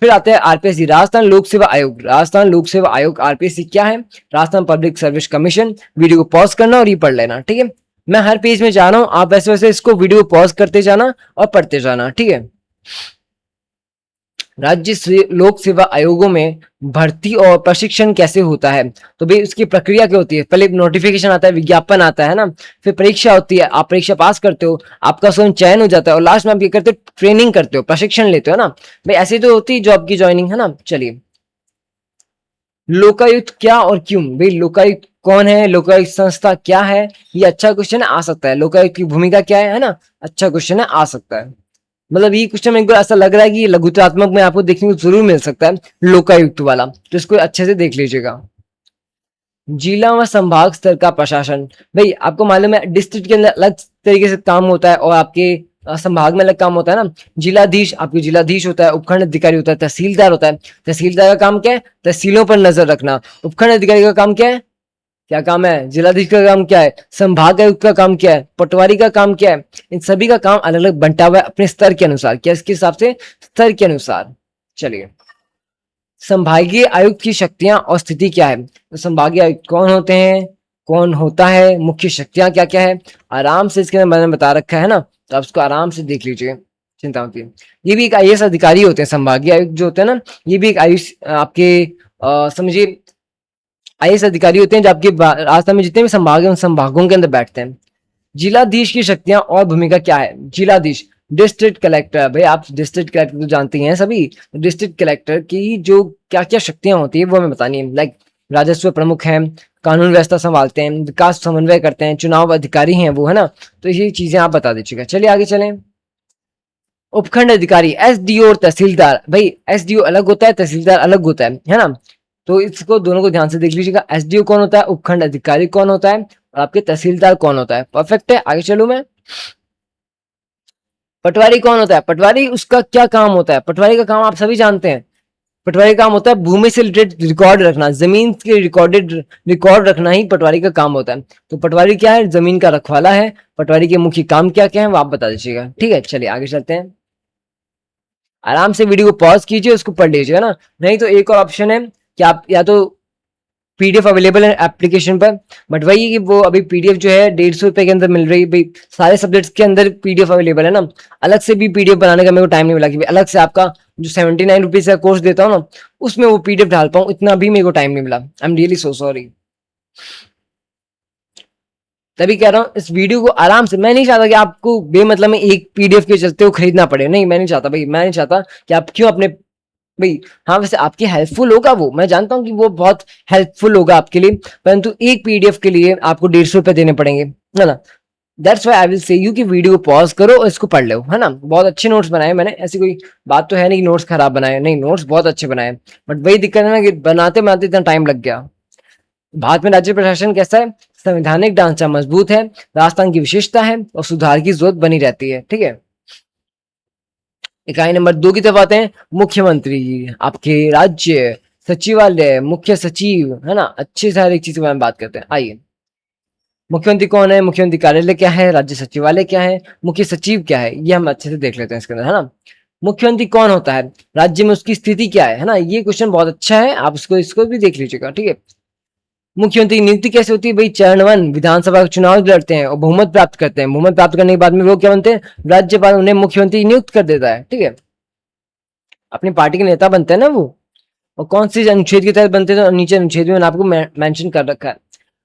फिर आते हैं आरपीएससी, राजस्थान लोक सेवा आयोग। राजस्थान लोक सेवा आयोग आरपीएससी क्या है, Rajasthan public service commission. Video को पॉज करना और ये पढ़ लेना, ठीक है। मैं हर पेज में जा रहा हूँ, आप वैसे वैसे इसको वीडियो पॉज करते जाना और पढ़ते जाना, ठीक है। राज्य लोक सेवा आयोगों में भर्ती और प्रशिक्षण कैसे होता है, तो भाई उसकी प्रक्रिया क्या होती है, पहले नोटिफिकेशन आता है, विज्ञापन आता है ना, फिर परीक्षा होती है, आप परीक्षा पास करते हो, आपका स्वयं चयन हो जाता है, और लास्ट में आप ये करते हो, ट्रेनिंग करते हो, प्रशिक्षण लेते हो ना, भाई ऐसे तो होती है जॉब की ज्वाइनिंग, है ना। चलिए, लोकायुक्त क्या और क्यों, भाई लोकायुक्त कौन है, लोकायुक्त संस्था क्या है, ये अच्छा क्वेश्चन आ सकता है। लोकायुक्त की भूमिका क्या है ना, अच्छा क्वेश्चन है, आ सकता है। मतलब ये क्वेश्चन मेरे को ऐसा लग रहा है कि लघुत्रात्मक में आपको देखने को जरूर मिल सकता है, लोकायुक्त वाला, तो इसको अच्छे से देख लीजिएगा। जिला व संभाग स्तर का प्रशासन, भाई आपको मालूम है डिस्ट्रिक्ट के अंदर अलग तरीके से काम होता है और आपके संभाग में अलग काम होता है ना। जिलाधीश, आपके जिलाधीश होता है, उपखंड अधिकारी होता है, तहसीलदार होता है। तहसीलदार का काम क्या है, तहसीलों पर नजर रखना। उपखंड अधिकारी का काम क्या है, क्या काम है, जिलाधीश का काम क्या है, संभाग आयुक्त का काम क्या है, पटवारी का काम क्या है, इन सभी का काम अलग अलग बंटा हुआ है अपने स्तर के अनुसार, क्या इसके हिसाब से, स्तर के अनुसार। चलिए, संभागीय आयुक्त की शक्तियां और स्थिति क्या है, तो संभागीय आयुक्त कौन होते हैं, कौन होता है, मुख्य शक्तियां क्या क्या है, आराम से इसके अंदर मैंने बता रखा है ना, तो आप उसको आराम से देख लीजिए, चिंता मत कीजिए। ये भी एक आईएएस अधिकारी होते हैं, संभागीय आयुक्त जो होते हैं ना, ये भी एक आयुष आपके समझिए आईएएस अधिकारी होते हैं जो आपके राजस्थान में जितने भी संभाग हैं उन संभागों के अंदर बैठते हैं। जिलाधीश की शक्तियां और भूमिका क्या है, जिलाधीश, डिस्ट्रिक्ट कलेक्टर, भाई आप डिस्ट्रिक्ट कलेक्टर तो जानते हैं सभी, डिस्ट्रिक्ट कलेक्टर की जो क्या क्या शक्तियां होती है वो हमें बतानी है, लाइक राजस्व प्रमुख हैं, कानून व्यवस्था संभालते हैं, विकास समन्वय करते हैं, चुनाव अधिकारी हैं वो, है ना। तो ये चीजें आप बता दीजिएगा। चलिए आगे चलें। उपखंड अधिकारी, एसडीओ और तहसीलदार, भाई एसडीओ अलग होता है, तहसीलदार अलग होता है ना। तो इसको दोनों को ध्यान से देख लीजिएगा, एसडीओ कौन होता है, उपखंड अधिकारी कौन होता है, और आपके तहसीलदार कौन होता है। परफेक्ट है, आगे चलूं मैं। पटवारी कौन होता है, पटवारी उसका क्या काम होता है, पटवारी का काम आप सभी जानते हैं, पटवारी का काम होता है भूमि से रिलेटेड रिकॉर्ड रखना, जमीन के रिकॉर्डेड रिकॉर्ड रखना ही पटवारी का काम होता है। तो पटवारी क्या है, जमीन का रखवाला है। पटवारी के मुख्य काम क्या क्या है वो आप बता दीजिएगा, ठीक है। चलिए आगे चलते हैं, आराम से वीडियो को पॉज कीजिए, उसको पढ़ लीजिएगा ना। नहीं तो एक और ऑप्शन है कि आप या तो पीडीएफ अवेलेबल है एप्लीकेशन पर, बट वही है कि वो अभी पीडीएफ जो है 150 रुपए के अंदर मिल रही है भाई, सारे सब्जेक्ट्स के अंदर पीडीएफ अवेलेबल है ना। अलग से भी पीडीएफ बनाने का मेरे को टाइम नहीं मिला कि अलग से आपका जो 79 रुपीज का कोर्स देता हूँ ना उसमें वो पीडीएफ डाल पाऊँ, इतना भी मेरे को टाइम नहीं मिला। I am really so sorry. तभी कह रहा हूँ इस वीडियो को आराम से, मैं नहीं चाहता कि आपको बेमतलब में एक पीडीएफ के चलते हो खरीदना पड़े, नहीं मैं नहीं चाहता भाई, मैं नहीं चाहता कि आप क्यों अपने भाई। हाँ वैसे आपके हेल्पफुल होगा वो, मैं जानता हूँ कि वो बहुत हेल्पफुल होगा आपके लिए, परंतु एक पीडीएफ के लिए आपको 150 रुपए देने पड़ेंगे, है ना। That's why I will say you कि वीडियो को पॉज करो और इसको पढ़ लो, है ना। बहुत अच्छे नोट्स बनाए मैंने, ऐसी कोई बात तो है नहीं कि नोट्स खराब बनाए, नहीं नोट्स बहुत अच्छे बनाए, बट वही दिक्कत है ना कि बनाते बनाते इतना टाइम लग गया। भारत में राज्य प्रशासन कैसा है, संवैधानिक ढांचा मजबूत है, राजस्थान की विशेषता है और सुधार की जरूरत बनी रहती है, ठीक है। इकाई नंबर 2 की तरफ आते हैं, मुख्यमंत्री आपके राज्य सचिवालय मुख्य सचिव, है ना। अच्छे से हर एक चीज के बारे में बात करते हैं, आइए। मुख्यमंत्री कौन है, मुख्यमंत्री कार्यालय क्या है, राज्य सचिवालय क्या है, मुख्य सचिव क्या है, ये हम अच्छे से देख लेते हैं इसके अंदर, है ना। मुख्यमंत्री कौन होता है, राज्य में उसकी स्थिति क्या है ना। ये क्वेश्चन बहुत अच्छा है, आप इसको इसको भी देख लीजिएगा, ठीक है। मुख्यमंत्री की नियुक्ति कैसे होती है भाई, चरणवन विधानसभा का चुनाव लड़ते हैं और बहुमत प्राप्त करते हैं, बहुमत प्राप्त करने के बाद में वो क्या बनते हैं, राज्यपाल उन्हें मुख्यमंत्री नियुक्त कर देता है, ठीक है। अपनी पार्टी के नेता बनते हैं ना वो, और कौन सी अनुच्छेद के तहत बनते हैं, तो नीचे अनुच्छेद में मैंने आपको मेंशन कर रखा है।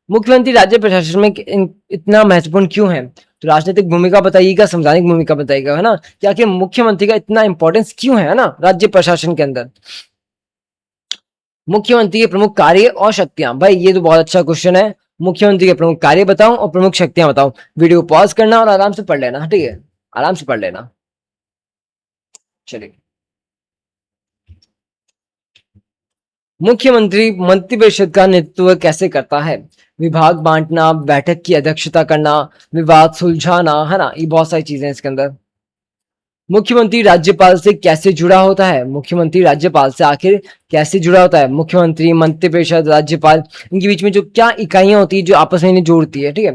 मुख्यमंत्री राज्य प्रशासन में इतना महत्वपूर्ण क्यों है, तो राजनीतिक भूमिका बताइएगा, संवैधानिक भूमिका बताइएगा, है ना। क्या कि मुख्यमंत्री का इतना इंपॉर्टेंस क्यों है ना राज्य प्रशासन के अंदर। मुख्यमंत्री के प्रमुख कार्य और शक्तियां, भाई ये तो बहुत अच्छा क्वेश्चन है। मुख्यमंत्री के प्रमुख कार्य बताओ और प्रमुख शक्तियां बताओ। वीडियो पॉज करना और आराम से पढ़ लेना, ठीक है, आराम से पढ़ लेना। चलिए, मुख्यमंत्री मंत्रिपरिषद का नेतृत्व कैसे करता है, विभाग बांटना, बैठक की अध्यक्षता करना, विवाद सुलझाना, है ना। ये बहुत सारी चीजें हैं इसके अंदर। मुख्यमंत्री राज्यपाल से कैसे जुड़ा होता है, मुख्यमंत्री राज्यपाल से आखिर कैसे जुड़ा होता है, मुख्यमंत्री मंत्रिपरिषद राज्यपाल इनके बीच में जो क्या इकाइयां होती है जो आपस में इन्हें जोड़ती है, ठीक है।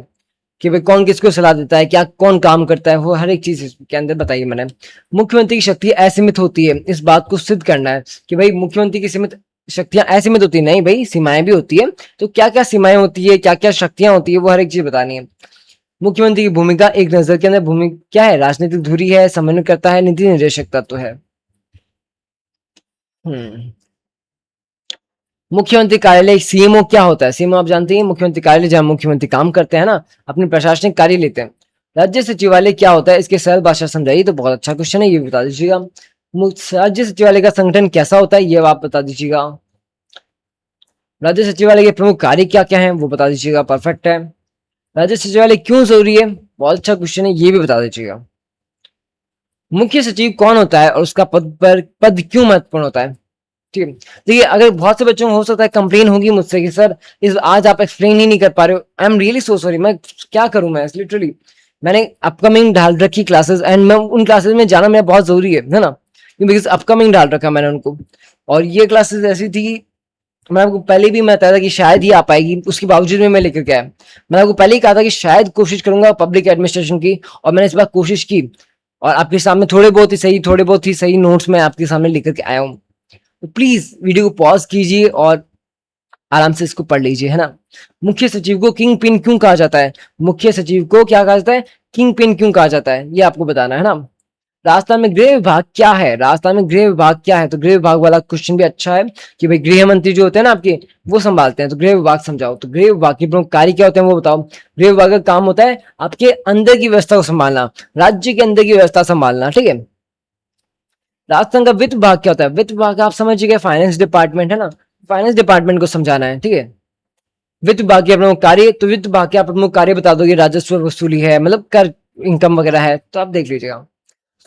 कि भाई कौन किसको सलाह देता है, क्या कौन काम करता है, वो हर एक चीज के अंदर बताइए मैंने। मुख्यमंत्री की शक्ति असीमित होती है, इस बात को सिद्ध करना है कि भाई मुख्यमंत्री की सीमित शक्तियां असीमित होती है, नहीं भाई सीमाएं भी होती है। तो क्या क्या सीमाएं होती है, क्या क्या शक्तियां होती है, वो हर एक चीज बतानी है। मुख्यमंत्री की भूमिका एक नजर के अंदर भूमिका क्या है, राजनीतिक धुरी है, समन्वय करता है, नीति निर्देशक तत्व है। हम्म मुख्यमंत्री कार्यालय सीएमओ क्या होता है, सीएमओ आप जानते हैं, मुख्यमंत्री कार्यालय जहां मुख्यमंत्री काम करते हैं ना, अपने प्रशासनिक कार्य लेते हैं। राज्य सचिवालय क्या होता है, इसके सरल भाषा समझाइए, तो बहुत अच्छा क्वेश्चन है, ये भी बता दीजिएगा। राज्य सचिवालय का संगठन कैसा होता है, ये आप बता दीजिएगा। राज्य सचिवालय के प्रमुख कार्य क्या क्या है, वो बता दीजिएगा, परफेक्ट है। राज्य सचिवालय क्यों जरूरी है, बहुत अच्छा क्वेश्चन है, ये भी बता दीजिएगा। मुख्य सचिव कौन होता है और उसका पद क्यों महत्वपूर्ण होता है, ठीक है। देखिए अगर बहुत से बच्चों को हो सकता है कंप्लेन होगी मुझसे कि सर इस आज आप एक्सप्लेन ही नहीं कर पा रहे हो, I am really so sorry, मैं क्या करूं, मैं लिटरली मैंने अपकमिंग डाल रखी क्लासेस एंड मैं उन क्लासेस में जाना मेरा बहुत जरूरी है ना, बिकॉज अपकमिंग डाल रखा मैंने उनको। और ये क्लासेस ऐसी थी कि मैं आपको पहले भी मैं बताया था कि शायद ही आ पाएगी, उसके बावजूद में मैं लेकर के आया। मैंने आपको पहले ही कहा था कि शायद कोशिश करूंगा पब्लिक एडमिनिस्ट्रेशन की, और मैंने इस बार कोशिश की, और आपके सामने थोड़े बहुत ही सही नोट्स में आपके सामने लेकर के आया हूँ। तो प्लीज वीडियो को पॉज कीजिए और आराम से इसको पढ़ लीजिए, है ना। मुख्य सचिव को किंग पिन क्यों कहा जाता है, मुख्य सचिव को क्या कहा जाता है, किंग पिन क्यों कहा जाता है, ये आपको बताना है ना। राजस्थान में गृह विभाग क्या है, राजस्थान में गृह विभाग क्या है, तो गृह विभाग वाला क्वेश्चन भी अच्छा है कि भाई गृह मंत्री जो होते हैं ना आपके, वो संभालते हैं, तो गृह विभाग समझाओ। तो गृह विभाग के प्रमुख कार्य क्या होते हैं वो बताओ। गृह विभाग का काम होता है आपके अंदर की व्यवस्था को संभालना, राज्य के अंदर की व्यवस्था संभालना, ठीक है। राजस्थान का वित्त विभाग क्या होता है, वित्त विभाग आप समझिए फाइनेंस डिपार्टमेंट है ना, फाइनेंस डिपार्टमेंट को समझाना है, ठीक है। वित्त विभाग के प्रमुख कार्य, तो वित्त विभाग के आप प्रमुख कार्य बता दोगे, राजस्व वसूली है, मतलब कर इनकम वगैरह है, तो आप देख लीजिएगा।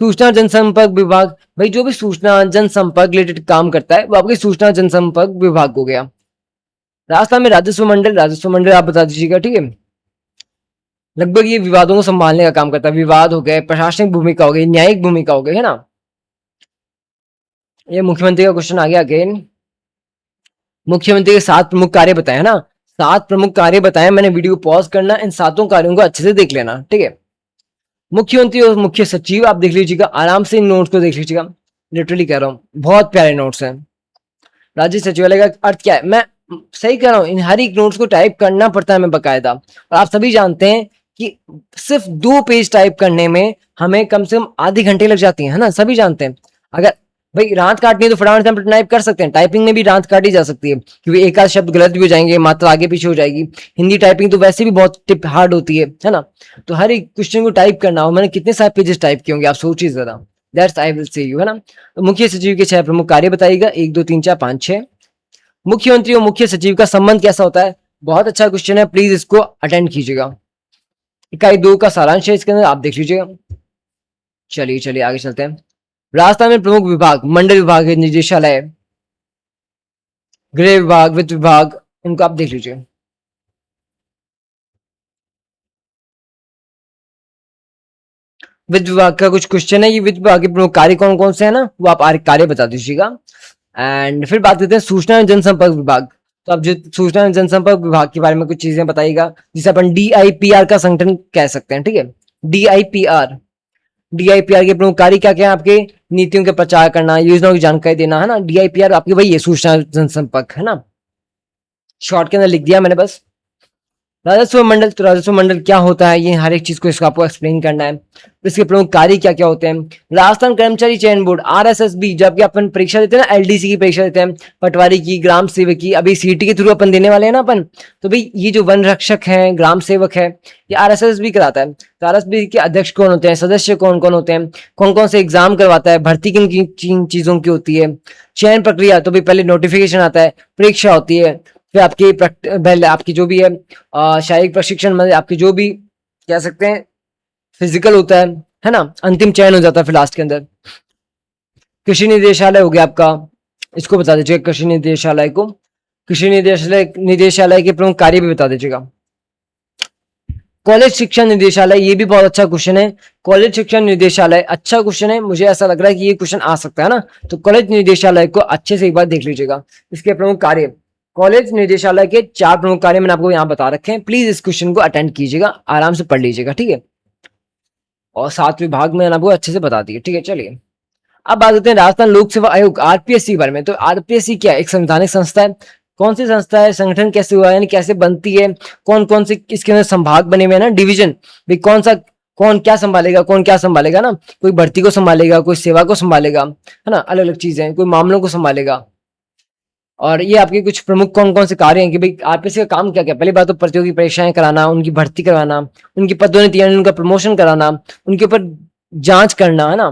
सूचना जनसंपर्क विभाग, भाई जो भी सूचना जनसंपर्क रिलेटेड काम करता है वो आपके सूचना जनसंपर्क विभाग हो गया। राजस्थान में राजस्व मंडल, राजस्व मंडल आप बता दीजिएगा, ठीक है। लगभग ये विवादों को संभालने का काम करता है, विवाद हो गए, प्रशासनिक भूमिका हो गई, न्यायिक भूमिका हो गई, है ना। ये मुख्यमंत्री का क्वेश्चन आ गया अगेन। मुख्यमंत्री के 7 प्रमुख कार्य बताए, है ना, 7 प्रमुख कार्य बताए। मैंने वीडियो पॉज करना, इन 7 कार्यों को अच्छे से देख लेना, ठीक है। मुख्यमंत्री और मुख्य सचिव आप देख लीजिएगा, आराम से इन नोट्स को देख लीजिएगा, लिटरली कह रहा हूँ बहुत प्यारे नोट्स हैं। राज्य सचिवालय का अर्थ क्या है, मैं सही कह रहा हूँ, इन हर एक नोट्स को टाइप करना पड़ता है हमें बकायदा। और आप सभी जानते हैं कि सिर्फ 2 पेज टाइप करने में हमें कम से कम आधे घंटे लग जाती है ना, सभी जानते हैं। अगर भाई रात काटनी है तो फटाफट हम टाइप कर सकते हैं, टाइपिंग में भी रात काटी जा सकती है, क्योंकि एक आध शब्द गलत भी हो जाएंगे, मात्रा आगे पीछे हो जाएगी। हिंदी टाइपिंग तो वैसे भी बहुत टिप हार्ड होती है ना। तो हर एक क्वेश्चन को टाइप करना हो, मैंने कितने सारे पेजेस टाइप किए होंगे आप सोचिए जरा। That's I will say you, है ना। तो मुख्य सचिव के 6 प्रमुख कार्य बताइएगा, 1 2 3 4 5 6। मुख्यमंत्री और मुख्य सचिव का संबंध कैसा होता है, बहुत अच्छा क्वेश्चन है, प्लीज इसको अटेंड कीजिएगा। इकाई 2 का सारांश है इसके अंदर, आप देख लीजिएगा। चलिए चलिए आगे चलते हैं। राजस्थान में प्रमुख विभाग, मंडल विभाग, निदेशालय, गृह विभाग, वित्त विभाग, इनको आप देख लीजिए। वित्त विभाग का कुछ क्वेश्चन है, ये वित्त विभाग के प्रमुख कार्य कौन कौन से है ना, वो आप कार्य बता दीजिएगा। एंड फिर बात करते हैं सूचना एवं जनसंपर्क विभाग। तो आप जो सूचना एवं जनसंपर्क विभाग के बारे में कुछ चीजें बताइएगा, जिसे अपन DIPR का संगठन कह सकते हैं, ठीक है। DIPR, DIPR के प्रमुख कार्य क्या क्या है आपके, नीतियों के प्रचार करना, योजनाओं की जानकारी देना, है ना। DIPR आपकी वही है, सूचना जनसंपर्क, है ना। शॉर्ट के अंदर लिख दिया मैंने बस। राजस्व मंडल, तो राजस्व मंडल क्या होता है, ये हर एक चीज को इसको आपको एक्सप्लेन करना है। इसके प्रमुख कार्य क्या क्या होते हैं। राजस्थान कर्मचारी चयन बोर्ड RSSB, जबकि अपन परीक्षा देते हैं ना, LDC की परीक्षा देते हैं, पटवारी की, ग्राम सेवक की, अभी CT के थ्रू अपन देने वाले हैं ना अपन। तो भाई ये जो वन रक्षक है, ग्राम सेवक है, ये RSSB कराता है। तो RSSB के अध्यक्ष कौन होते हैं, सदस्य कौन कौन होते हैं, कौन कौन से एग्जाम करवाता है, भर्ती किन किन चीजों की होती है, चयन प्रक्रिया, तो भाई पहले नोटिफिकेशन आता है, परीक्षा होती है, फिर आपकी पहले आपकी जो भी है शारीरिक प्रशिक्षण, मतलब आपकी जो भी कह सकते हैं फिजिकल होता है ना, अंतिम चयन हो जाता है फिर लास्ट के अंदर। कृषि निदेशालय हो गया आपका, इसको बता दीजिएगा कृषि निदेशालय को। कृषि निदेशालय के प्रमुख कार्य भी बता दीजिएगा। कॉलेज शिक्षा निदेशालय, ये भी बहुत अच्छा क्वेश्चन है। कॉलेज शिक्षा निदेशालय अच्छा क्वेश्चन है, मुझे ऐसा लग रहा है कि ये क्वेश्चन आ सकता है ना। तो कॉलेज निदेशालय को अच्छे से एक बार देख लीजिएगा। इसके प्रमुख कार्य, कॉलेज निदेशालय के 4 प्रमुख कार्य मैंने आपको यहाँ बता रखे हैं, प्लीज इस क्वेश्चन को अटेंड कीजिएगा, आराम से पढ़ लीजिएगा, ठीक है। और 7 विभाग में आपको अच्छे से बता दिए, ठीक है। चलिए अब बात करते हैं राजस्थान लोक सेवा आयोग RPSC के बारे में। तो RPSC क्या है, एक संवैधानिक संस्था है। कौन सी संस्था है, संगठन कैसे हुआ है, यानी कैसे बनती है, कौन कौन से इसके अंदर संभाग बने हुए हैं ना, डिवीजन, भाई कौन सा कौन क्या संभालेगा ना, कोई भर्ती को संभालेगा, कोई सेवा को संभालेगा, है ना, अलग अलग चीजें, कोई मामलों को संभालेगा। और ये आपके कुछ प्रमुख कौन कौन से कार्य हैं कि भाई RPSC का काम क्या क्या। पहली बात तो प्रतियोगी परीक्षाएं कराना, उनकी भर्ती करवाना, उनकी पदोन्नति यानी उनका प्रमोशन कराना, उनके ऊपर जांच करना, है ना।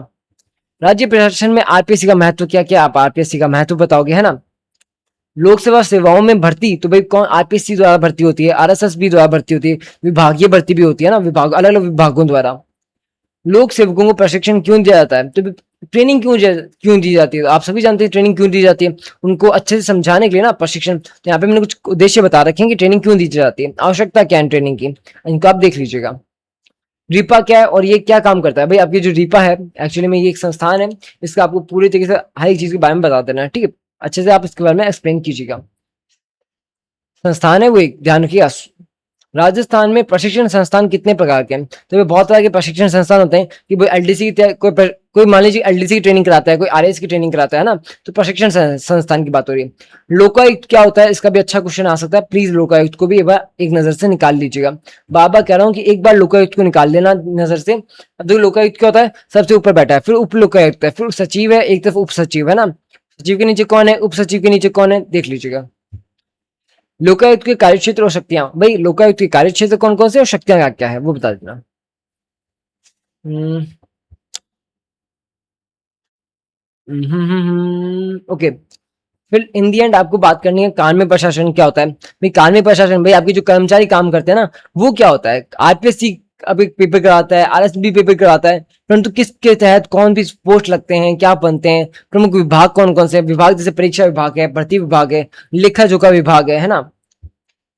राज्य प्रशासन में RPSC का महत्व क्या क्या, आप RPSC का महत्व बताओगे, है ना। लोक सेवा सेवाओं में भर्ती, तो भाई कौन RPSC द्वारा भर्ती होती है, RSSB द्वारा भर्ती होती है, विभागीय भर्ती भी होती है ना, विभाग अलग अलग विभागों द्वारा। लोक सेवकों को प्रशिक्षण क्यों दिया जाता है, तो ट्रेनिंग क्यों दी जाती है, आप सभी जानते हैं ट्रेनिंग क्यों दी जाती है, उनको अच्छे से समझाने के लिए ना प्रशिक्षण। तो यहाँ पे मैंने कुछ उद्देश्य बता रखे हैं कि ट्रेनिंग क्यों दी जाती है, आवश्यकता क्या है ट्रेनिंग की, इनको आप देख लीजिएगा। रीपा क्या है और ये क्या काम करता है, भाई आपकी जो रीपा है एक्चुअली में ये एक संस्थान है, इसका आपको पूरी तरीके से हर एक चीज के बारे में बता देना है, ठीक है। अच्छे से आप इसके बारे में एक्सप्लेन कीजिएगा। संस्थान है वो एक, ध्यान रखिएगा। राजस्थान में प्रशिक्षण संस्थान कितने प्रकार के हैं, तो ये बहुत तरह के प्रशिक्षण संस्थान होते हैं कि भाई LDC की कोई मान लीजिए LDC की ट्रेनिंग कराता है, कोई RS की ट्रेनिंग कराता है ना, तो प्रशिक्षण संस्थान की बात हो रही है। लोकायुक्त क्या होता है, इसका भी अच्छा क्वेश्चन आ सकता है, प्लीज लोकायुक्त को भी एक बार एक नजर से निकाल लीजिएगा। बार कह रहा हूँ कि एक बार लोकायुक्त को निकाल लेना नजर से। अब देखो लोकायुक्त क्या होता है, सबसे ऊपर बैठा है, फिर उप लोकायुक्त है, फिर सचिव है, एक तरफ उप सचिव है ना, सचिव के नीचे कौन है, उप सचिव के नीचे कौन है, देख लीजिएगा। लोकायुक्त के कार्यक्षेत्र और शक्तियां, भाई लोकायुक्त के कार्यक्षेत्र कौन कौन से और शक्तियां क्या क्या है वो बता देना। ओके, फिर इन दी एंड आपको बात करनी है कार्मिक प्रशासन क्या होता है। भाई कार्मिक प्रशासन, भाई आपके जो कर्मचारी काम करते हैं ना, वो क्या होता है। RPSC अब एक पेपर कराता है, RSB पेपर कराता है, परंतु किसके तहत कौन भी पोस्ट लगते हैं, क्या बनते हैं, प्रमुख विभाग कौन कौन से विभाग, जैसे परीक्षा विभाग है, भर्ती विभाग है, लेखा जोखा विभाग है ना।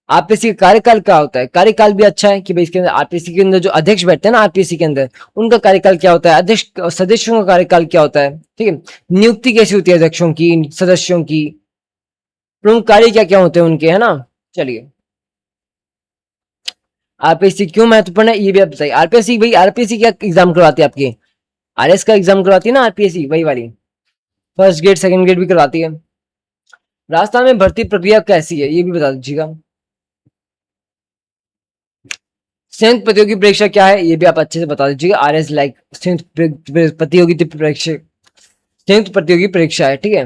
आरपीएससी का कार्यकाल क्या होता है? कार्यकाल भी अच्छा है कि भाई इसके अंदर आरपीएससी के अंदर जो अध्यक्ष बैठते हैं ना आरपीएससी के अंदर, उनका कार्यकाल क्या होता है, अध्यक्ष सदस्यों का कार्यकाल क्या होता है, ठीक है। नियुक्ति कैसी होती है अध्यक्षों की, सदस्यों की, प्रमुख कार्य क्या क्या होते हैं उनके, है ना। चलिए, आरपीएससी क्यों महत्वपूर्ण है ये भी आप बताइए। आरपीएससी भाई, आरपीएससी क्या एग्जाम करवाती है आपकी? आरएस का एग्जाम करवाती है ना आरपीएससी, वही वाली। फर्स्ट ग्रेड सेकंड ग्रेड भी करवाती है। राजस्थान में भर्ती प्रक्रिया कैसी है ये भी बता दीजिएगा। संयुक्त प्रतियोगी परीक्षा क्या है ये भी आप अच्छे से बता दीजिएगा। आरएस लाइक संयुक्त प्रतियोगी परीक्षा, संयुक्त प्रतियोगी परीक्षा है, ठीक है।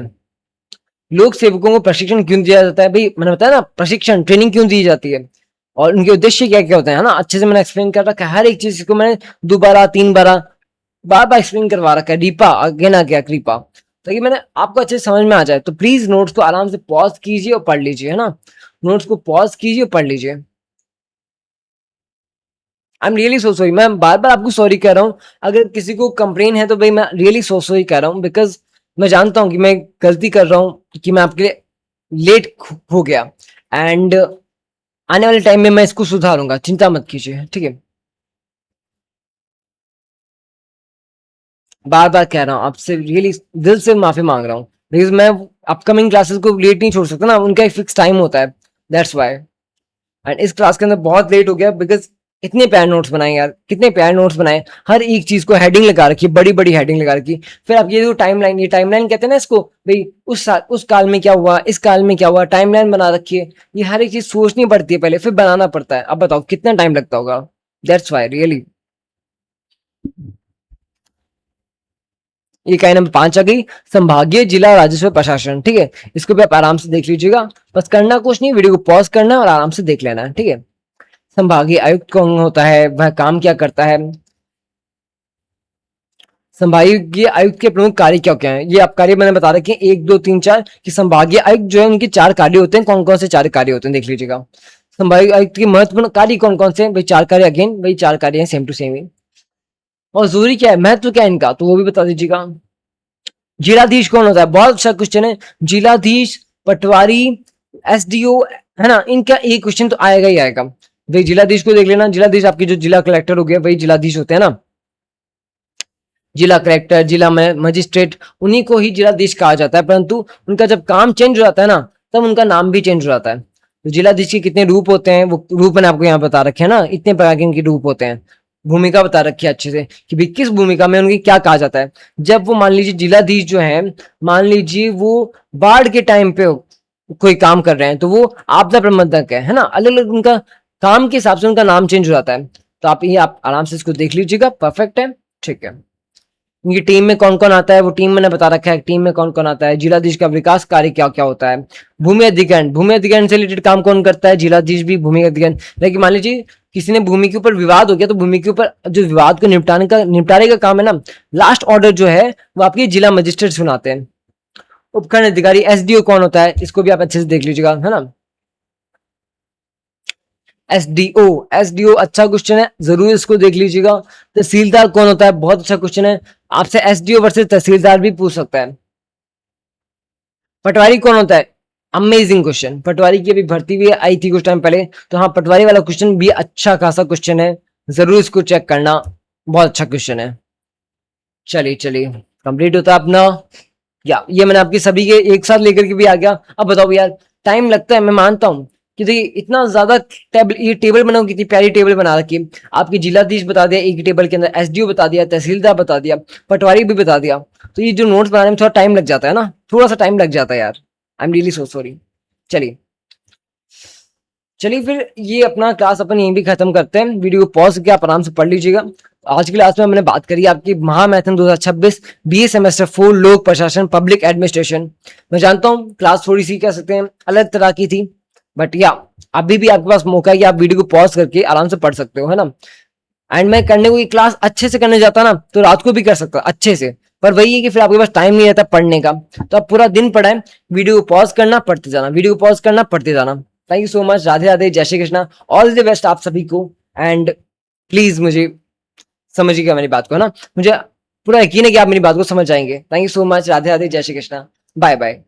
लोक सेवकों को प्रशिक्षण क्यों दिया जाता है? भाई मैंने बताया ना, प्रशिक्षण ट्रेनिंग क्यों दी जाती है और उनके उद्देश्य क्या क्या होते हैं, है ना। अच्छे से मैंने एक्सप्लेन कर रखा है हर एक चीज को, मैंने दोबारा तीन बार बार बार एक्सप्लेन करवा रखा है, डीपा अगेन आ गया कृपा, ताकि मैंने आपको अच्छे से समझ में आ जाए। तो प्लीज नोट्स को आराम से पॉज कीजिए और पढ़ लीजिए, है ना। नोट्स को पॉज कीजिए और पढ़ लीजिए। I am really so sorry, मैं बार बार आपको सॉरी कह रहा हूँ। अगर किसी को कंप्लेन है तो भाई मैं रियली सो सॉरी कह रहा हूँ, बिकॉज मैं जानता हूँ कि मैं गलती कर रहा हूँ कि मैं आपके लिए लेट हो गया, एंड आने वाले टाइम में मैं इसको सुधारूंगा, चिंता मत कीजिए, ठीक है। बार बार कह रहा हूँ आपसे, रियली दिल से माफी मांग रहा हूँ, बिकॉज मैं अपकमिंग क्लासेस को लेट नहीं छोड़ सकता ना, उनका एक फिक्स टाइम होता है, दैट्स वाई। एंड इस क्लास के अंदर बहुत लेट हो गया, बिकॉज इतने प्यारे नोट्स बनाए यार, कितने प्यारे नोट्स बनाए, हर एक चीज को हेडिंग लगा रखी है, बड़ी बड़ी हेडिंग लगा रखी। फिर आप ये जो टाइमलाइन, ये टाइमलाइन कहते हैं ना इसको, भाई उस साल उस काल में क्या हुआ, इस काल में क्या हुआ, टाइमलाइन बना रखी है। ये हर एक चीज सोचनी पड़ती है पहले, फिर बनाना पड़ता है। अब बताओ कितना टाइम लगता होगा, दैट्स वाई रियली। इकाई नंबर 5 आ गई, संभागीय जिला राजस्व प्रशासन, ठीक है। इसको भी आप आराम से देख लीजिएगा, बस करना कुछ नहीं, वीडियो को पॉज करना है और आराम से देख लेना है, ठीक है। संभागीय आयुक्त कौन होता है, वह काम क्या करता है, संभागीय आयुक्त के प्रमुख कार्य क्या क्या है, ये आप कार्य मैंने बता रखे हैं 1 2 3 4, कि संभागीय आयुक्त जो है उनके 4 कार्य होते हैं। कौन कौन से 4 कार्य होते हैं देख लीजिएगा। संभागीय आयुक्त के महत्वपूर्ण कार्य कौन कौन से हैं, भाई 4 कार्य, अगेन वही 4 कार्य हैं, सेम टू सेम ही। और जरूरी क्या है, महत्व क्या है इनका, तो वो भी बता दीजिएगा। जिलाधीश कौन होता है, बहुत अच्छा क्वेश्चन है। जिलाधीश, पटवारी, एसडीओ, है ना, इनका एक क्वेश्चन तो आएगा ही आएगा। भाई जिलाधीश को देख लेना, जिलाधीश आपकी जो जिला कलेक्टर हो गया, वही जिलाधीश होते हैं ना। जिला कलेक्टर, जिला मजिस्ट्रेट, उन्हीं को ही जिलाधीश कहा जाता है, परंतु उनका जब काम चेंज हो जाता है ना, तब उनका नाम भी चेंज हो जाता है। तो जिलाधीश के कितने रूप होते हैं, वो रूप मैंने आपको यहाँ बता रखे हैं ना, इतने प्रकार के उनके रूप होते हैं। भूमिका बता रखी है अच्छे से कि भाई किस भूमिका में उनकी क्या कहा जाता है। जब वो मान लीजिए जिलाधीश जो है, मान लीजिए वो बाढ़ के टाइम पे कोई काम कर रहे हैं, तो वो आपदा प्रबंधक है ना, अलग अलग उनका काम के हिसाब से उनका नाम चेंज हो जाता है। तो आप ये आप आराम से इसको देख लीजिएगा, परफेक्ट है, ठीक है। उनकी टीम में कौन कौन आता है, वो टीम मैंने बता रखा है, टीम में कौन कौन आता है। जिलाधीश का विकास कार्य क्या क्या होता है। भूमि अधिग्रहण, भूमि अधिग्रहण से रिलेटेड काम कौन करता है, जिलाधीश भी भूमि अधिग्रहण। लेकिन मान लीजिए किसी ने भूमि के ऊपर विवाद हो गया, तो भूमि के ऊपर जो विवाद को निपटाने का काम है ना, लास्ट ऑर्डर जो है वो आपके जिला मजिस्ट्रेट सुनाते हैं। उपखंड अधिकारी, एसडीओ कौन होता है, इसको भी आप अच्छे से देख लीजिएगा, है ना। एसडीओ, एसडीओ अच्छा क्वेश्चन है, जरूर इसको देख लीजिएगा। तहसीलदार कौन होता है, बहुत अच्छा क्वेश्चन है, आपसे एसडीओ वर्सेस तहसीलदार भी पूछ सकता है। पटवारी कौन होता है, अमेजिंग क्वेश्चन, पटवारी की अभी भर्ती भी आई थी कुछ टाइम पहले, तो हाँ पटवारी वाला क्वेश्चन भी अच्छा खासा क्वेश्चन है, जरूर इसको चेक करना, बहुत अच्छा क्वेश्चन है। चलिए चलिए, कंप्लीट होता है अपना, या ये मैंने आपकी सभी के एक साथ लेकर के भी आ गया। अब बताओ यार, टाइम लगता है, मैं मानता हूँ कि देखिए इतना ज्यादा टेबल, ये टेबल बनाओ, कितनी प्यारी टेबल बना रखी है। आपकी जिलाधीश बता दिया एक टेबल के अंदर, एसडीओ बता दिया, तहसीलदार बता दिया, पटवारी भी बता दिया। तो ये जो नोट्स बनाने में थोड़ा टाइम लग जाता है ना, थोड़ा सा टाइम लग जाता है यार, I am really so sorry. चलिए चलिए, फिर ये अपना क्लास अपन यहीं भी खत्म करते हैं, वीडियो को पॉज करके आप आराम से पढ़ लीजिएगा। आज की क्लास में मैंने बात करी आपकी महामैथन 2026 बीए सेमेस्टर 4 लोक प्रशासन पब्लिक एडमिनिस्ट्रेशन। मैं जानता हूँ क्लास थोड़ी सी कह सकते हैं अलग तरह की थी, बट या अभी भी आपके पास मौका है कि आप वीडियो को पॉज करके आराम से पढ़ सकते हो, है ना। एंड मैं करने को ये क्लास अच्छे से करने जाता ना, तो रात को भी कर सकता अच्छे से, पर वही है कि फिर आपके पास टाइम नहीं रहता पढ़ने का। तो आप पूरा दिन पढ़ाएं, वीडियो को पॉज करना पढ़ते जाना, वीडियो को पॉज करना पढ़ते जाना। Thank you so much, Radhe Radhe, जय Shri Krishna, all the best आप सभी को। एंड प्लीज मुझे समझिएगा मेरी बात को, है ना, मुझे पूरा यकीन है कि आप मेरी बात को समझ जाएंगे। Thank you so much, Radhe Radhe, जय श्री कृष्णा, बाय बाय।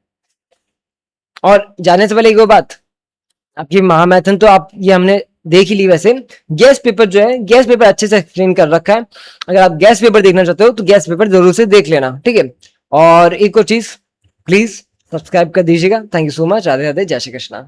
और जाने से पहले एक और बात, आपकी महामैथन तो आप ये हमने देख ही ली। वैसे गैस पेपर जो है, गैस पेपर अच्छे से एक्सप्लेन कर रखा है। अगर आप गैस पेपर देखना चाहते हो तो गैस पेपर जरूर से देख लेना, ठीक है। और एक और चीज, प्लीज सब्सक्राइब कर दीजिएगा। Thank you so much. Radhe Radhe, जय श्री कृष्णा।